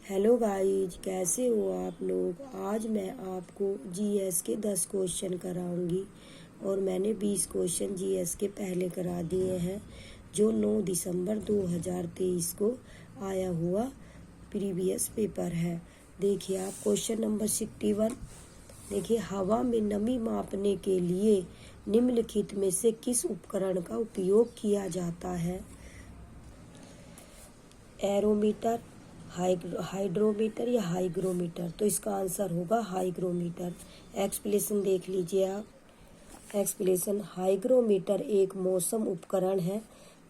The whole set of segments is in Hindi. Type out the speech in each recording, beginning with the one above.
हेलो गाइज, कैसे हो आप लोग। आज मैं आपको जीएस के 10 क्वेश्चन कराऊंगी और मैंने 20 क्वेश्चन जीएस के पहले करा दिए हैं जो 9 दिसंबर 2023 को आया हुआ प्रीवियस पेपर है। देखिए आप क्वेश्चन नंबर 61। देखिए, हवा में नमी मापने के लिए निम्नलिखित में से किस उपकरण का उपयोग किया जाता है। एरोमीटर, हाइड्रोमीटर या हाइग्रोमीटर। तो इसका आंसर होगा हाइग्रोमीटर। एक्सप्लेनेशन देख लीजिए आप। एक्सप्लेनेशन, हाइग्रोमीटर एक मौसम उपकरण है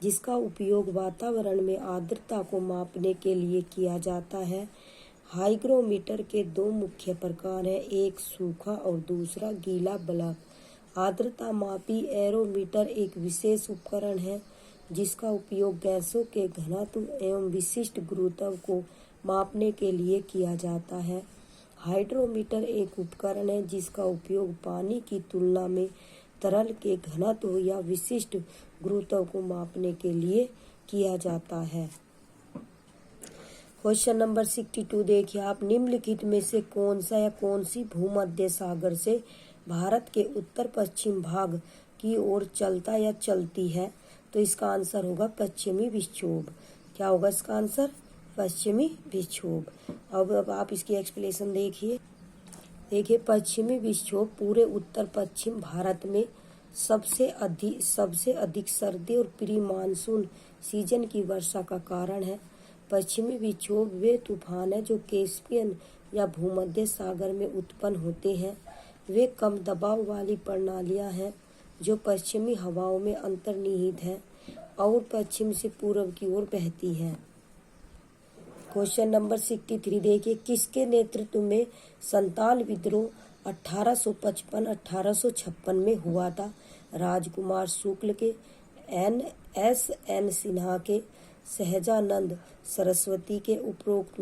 जिसका उपयोग वातावरण में आर्द्रता को मापने के लिए किया जाता है। हाइग्रोमीटर के दो मुख्य प्रकार हैं, एक सूखा और दूसरा गीला बल्ब। आर्द्रता मापी एरोमीटर एक विशेष उपकरण है जिसका उपयोग गैसों के घनत्व एवं विशिष्ट गुरुत्व को मापने के लिए किया जाता है। हाइड्रोमीटर एक उपकरण है जिसका उपयोग पानी की तुलना में तरल के घनत्व या विशिष्ट गुरुत्व को मापने के लिए किया जाता है। क्वेश्चन नंबर 62 देखिए आप। निम्नलिखित में से कौन सा या कौन सी भूमध्य सागर से भारत के उत्तर पश्चिम भाग की ओर चलता या चलती है। तो इसका आंसर होगा पश्चिमी विक्षोभ। क्या होगा इसका आंसर? पश्चिमी विक्षोभ। अब आप इसकी एक्सप्लेनेशन देखिए पश्चिमी विक्षोभ पूरे उत्तर पश्चिम भारत में सबसे अधिक सर्दी और प्री मानसून सीजन की वर्षा का कारण है। पश्चिमी विक्षोभ वे तूफान है जो कैस्पियन या भूमध्य सागर में उत्पन्न होते हैं। वे कम दबाव वाली प्रणालियां हैं जो पश्चिमी हवाओं में अंतर्निहित है और पश्चिम से पूर्व की ओर बहती है। क्वेश्चन नंबर 63 देखिए। किसके नेतृत्व में संताल विद्रोह 1855-1856 में हुआ था। राजकुमार शुक्ल के, एन सिन्हा के, सहजानंद सरस्वती के, उपरोक्त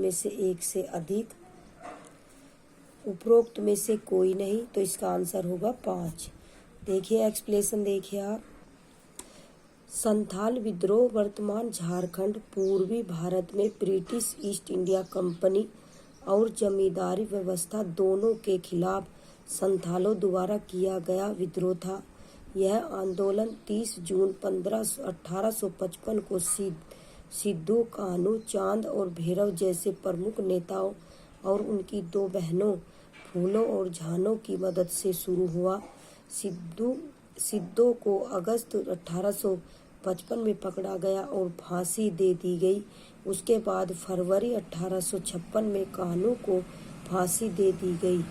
में से कोई नहीं। तो इसका आंसर होगा 5। देखिए एक्सप्लेनेशन देखिए आप। संथाल विद्रोह वर्तमान झारखंड, पूर्वी भारत में ब्रिटिश ईस्ट इंडिया कंपनी और जमींदारी व्यवस्था दोनों के खिलाफ संथालों द्वारा किया गया विद्रोह था। यह आंदोलन 30 जून 1855 को सिद्धू कान्हू, चांद और भैरव जैसे प्रमुख नेताओं और उनकी 2 बहनों फूलों और झानों की मदद से शुरू हुआ। सिद्धू को अगस्त 1855 में पकड़ा गया और फांसी दे दी गई। उसके बाद फरवरी 1856 में कान्हू को फांसी दे दी गई।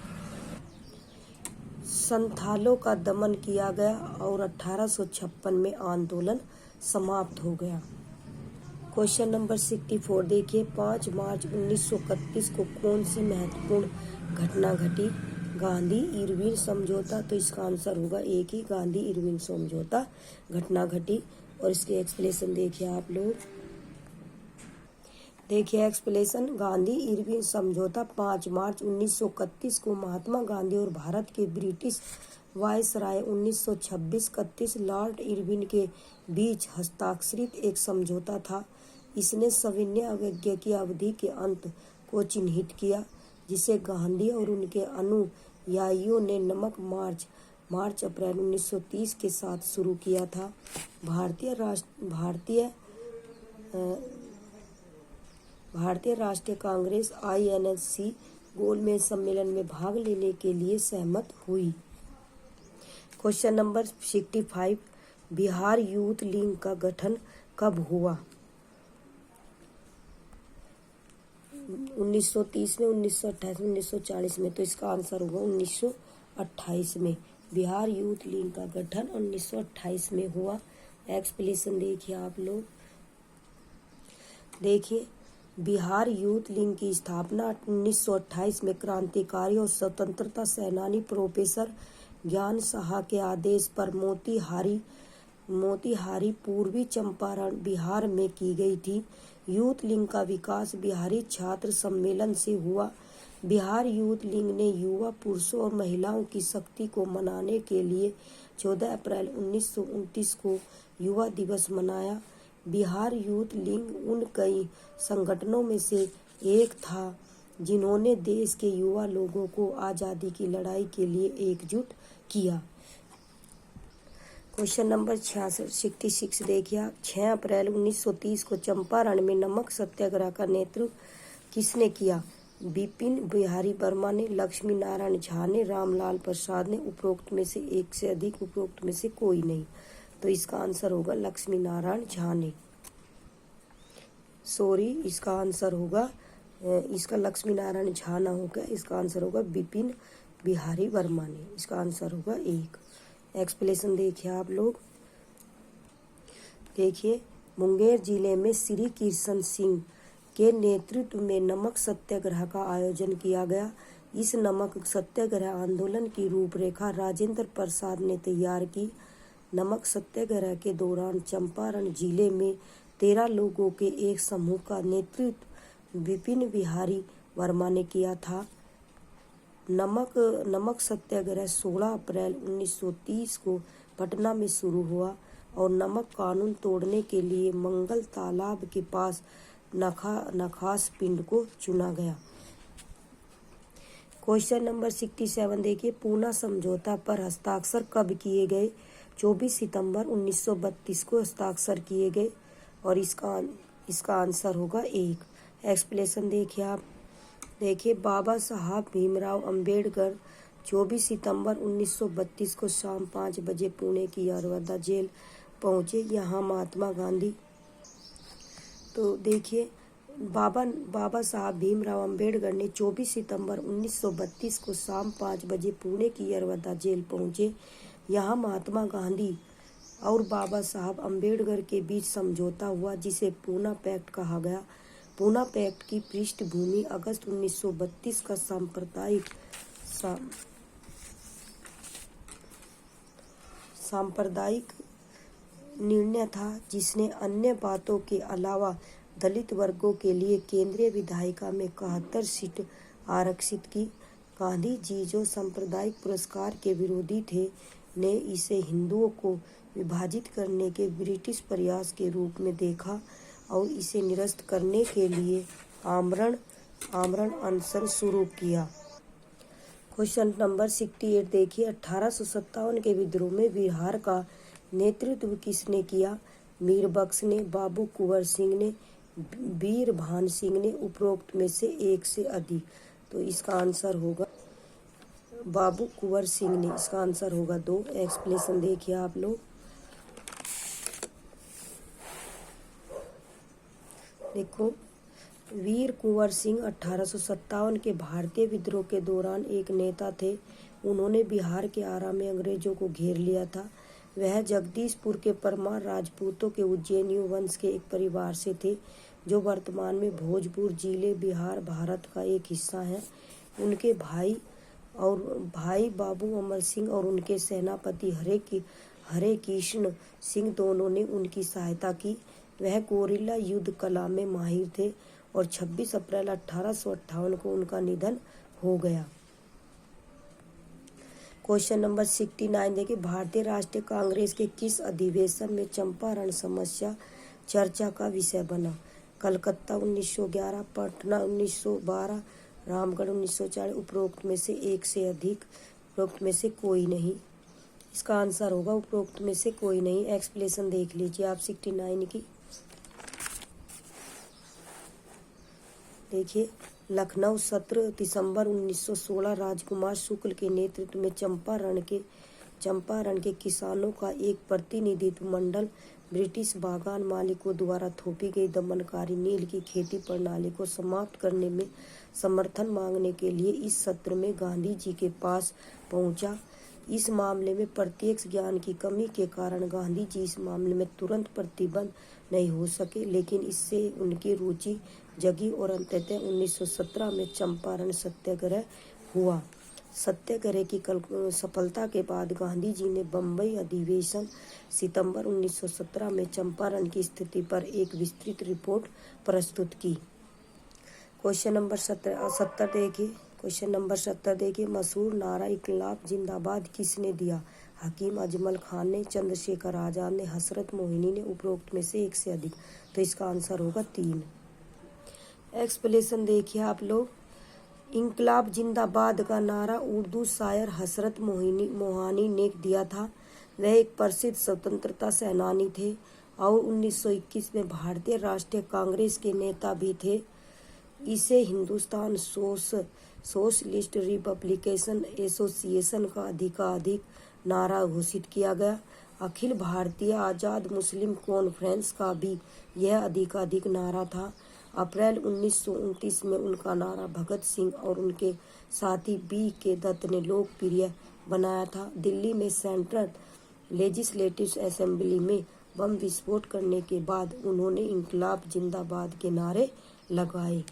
संथालों का दमन किया गया और 1856 में आंदोलन समाप्त हो गया। क्वेश्चन नंबर 64 देखिए। 5 मार्च 1931 को कौन सी महत्वपूर्ण घटना घटी। गांधी इरविन समझौता। तो इसका आंसर होगा एक ही, गांधी इरविन समझौता घटना घटी। और इसके एक्सप्लेनेशन देखिए आप लोग। देखिए एक्सप्लेनेशन, गांधी इरविन समझौता 5 मार्च 1931 को महात्मा गांधी और भारत के ब्रिटिश वायसराय 1926-31 लॉर्ड इरविन के बीच हस्ताक्षरित एक समझौता था। इसने सविनय अवज्ञा की अवधि के अंत को चिन्हित किया जिसे गांधी और उनके अनुयायियों ने नमक मार्च अप्रैल 1930 के साथ शुरू किया था। भारतीय राष्ट्रीय कांग्रेस INC गोलमेज सम्मेलन में भाग लेने के लिए सहमत हुई। Question number 65। Bihar youth league का गठन कब हुआ। 1930 में, 1928 में, 1940 में। तो इसका आंसर होगा 1928 में। बिहार यूथ लीग का गठन 1928 में हुआ। एक्सप्लेनेशन देखिए आप लोग। देखिए, बिहार यूथ लीग की स्थापना 1928 में क्रांतिकारी और स्वतंत्रता सेनानी प्रोफेसर ज्ञान साहा के आदेश पर मोतिहारी पूर्वी चंपारण बिहार में की गई थी। यूथ लीग का विकास बिहारी छात्र सम्मेलन से हुआ। बिहार यूथ लीग ने युवा पुरुषों और महिलाओं की शक्ति को मनाने के लिए 14 अप्रैल 1929 को युवा दिवस मनाया। बिहार यूथ लीग उन कई संगठनों में से एक था जिन्होंने देश के युवा लोगों को आज़ादी की लड़ाई के लिए एकजुट किया। क्वेश्चन नंबर 66 देखिए आप। 6 अप्रैल 1930 को चंपारण में नमक सत्याग्रह का नेतृत्व किसने किया? बिपिन बिहारी वर्मा ने, लक्ष्मी नारायण झा ने, रामलाल प्रसाद ने, उपरोक्त में से एक से अधिक, उपरोक्त में से कोई नहीं। तो इसका आंसर होगा लक्ष्मी नारायण झा ने। सॉरी, इसका आंसर होगा इसका लक्ष्मी नारायण झा ना होगा, इसका आंसर होगा बिपिन बिहारी वर्मा ने। इसका आंसर होगा एक। एक्सप्लेनेशन देखिए आप लोग। देखिए, मुंगेर जिले में श्री कृष्ण सिंह के नेतृत्व में नमक सत्याग्रह का आयोजन किया गया। इस नमक सत्याग्रह आंदोलन की रूपरेखा राजेंद्र प्रसाद ने तैयार की। नमक सत्याग्रह के दौरान चंपारण जिले में 13 लोगों के एक समूह का नेतृत्व बिपिन बिहारी वर्मा ने किया था। नमक सत्याग्रह 16 अप्रैल 1930 को पटना में शुरू हुआ और नमक कानून तोड़ने के लिए मंगल तालाब के पास नखास पिंड को चुना गया। क्वेश्चन नंबर 67 देखिए। पूना समझौता पर हस्ताक्षर कब किए गए? 24 सितंबर 1932 को हस्ताक्षर किए गए और इसका आंसर होगा एक। एक्सप्लेनेशन देखिए आप। देखिए, बाबा साहब भीमराव अंबेडकर 24 सितंबर 1932 को शाम 5 बजे पुणे की यरवदा जेल पहुंचे। यहाँ महात्मा गांधी, तो देखिए बाबा साहब भीमराव अंबेडकर ने 24 सितंबर 1932 को शाम 5 बजे पुणे की यरवदा जेल पहुंचे। यहाँ महात्मा गांधी और बाबा साहब अंबेडकर के बीच समझौता हुआ जिसे पूना पैक्ट कहा गया। पूना पैक्ट की पृष्ठभूमि अगस्त 1932 का सांप्रदायिक निर्णय था, जिसने अन्य बातों के अलावा दलित वर्गों के लिए केंद्रीय विधायिका में 71 सीट आरक्षित की। गांधी जी, जो सांप्रदायिक पुरस्कार के विरोधी थे, ने इसे हिंदुओं को विभाजित करने के ब्रिटिश प्रयास के रूप में देखा और इसे निरस्त करने के लिए आमरण अनशन शुरू किया। क्वेश्चन नंबर 68 देखिए। 1857 के विद्रोह में बिहार का नेतृत्व किसने किया? मीर बख्श ने, बाबू कुंवर सिंह ने, वीर भान सिंह ने, उपरोक्त में से एक से अधिक। तो इसका आंसर होगा बाबू कुंवर सिंह ने। इसका आंसर होगा 2। एक्सप्लेनेशन देखिए आप लोग। देखो, वीर कुंवर सिंह 1857 के भारतीय विद्रोह के दौरान एक नेता थे। उन्होंने बिहार के आरा में अंग्रेजों को घेर लिया था। वह जगदीशपुर के परमार राजपूतों के उज्जैनी वंश के एक परिवार से थे, जो वर्तमान में भोजपुर जिले, बिहार, भारत का एक हिस्सा है। उनके भाई बाबू अमर सिंह और उनके सेनापति हरे कृष्ण सिंह दोनों ने उनकी सहायता की। वह गोरिल्ला युद्ध कला में माहिर थे और 26 अप्रैल 1858 को उनका निधन हो गया। क्वेश्चन नंबर 69 देखिए। भारतीय राष्ट्रीय कांग्रेस के किस अधिवेशन में चंपारण समस्या चर्चा का विषय बना? कलकत्ता 1911, पटना 1912, रामगढ़ 1940। उपरोक्त में से एक से अधिक, उपरोक्त में से कोई नहीं। इसका आंसर होगा उपरोक्त में से कोई नहीं। एक्सप्लेनेशन देख लीजिए आप 69 की। देखिए, लखनऊ 17 दिसंबर 1916 राजकुमार शुक्ल के नेतृत्व में चंपारण के किसानों का एक प्रतिनिधित्व मंडल ब्रिटिश बागान मालिकों द्वारा थोपी गई दमनकारी नील की खेती प्रणाली को समाप्त करने में समर्थन मांगने के लिए इस सत्र में गांधी जी के पास पहुंचा। इस मामले में प्रत्यक्ष ज्ञान की कमी के कारण गांधी जी इस मामले में तुरंत प्रतिबद्ध नहीं हो सके, लेकिन इससे उनकी रुचि जगी और अंततः 1917 में चंपारण सत्याग्रह हुआ। सत्याग्रह की सफलता के बाद गांधी जी ने बम्बई अधिवेशन सितंबर 1917 में चंपारण की स्थिति पर एक विस्तृत रिपोर्ट प्रस्तुत की। क्वेश्चन नंबर 70 देखिए। क्वेश्चन नंबर 70 देखिए। मशहूर नारा इनकलाब जिंदाबाद किसने दिया? हकीम अजमल खान ने, चंद्रशेखर आजाद ने, हसरत मोहिनी ने, उपरोक्त में से एक से अधिक। तो इसका आंसर होगा 3। एक्सप्लेनेशन देखिए आप लोग। इंकलाब जिंदाबाद का नारा उर्दू शायर हसरत मोहानी ने दिया था। वह एक प्रसिद्ध स्वतंत्रता सेनानी थे और 1921 में भारतीय राष्ट्रीय कांग्रेस के नेता भी थे। इसे हिंदुस्तान सोशलिस्ट रिपब्लिकेशन एसोसिएशन का अधिकाधिक नारा घोषित किया गया। अखिल भारतीय आज़ाद मुस्लिम कॉन्फ्रेंस का भी यह अधिकाधिक नारा था। अप्रैल 1929 में उनका नारा भगत सिंह और उनके साथी बी के दत्त ने लोकप्रिय बनाया था। दिल्ली में सेंट्रल लेजिस्लेटिव असेंबली में बम विस्फोट करने के बाद उन्होंने इंकलाब जिंदाबाद के नारे लगाए।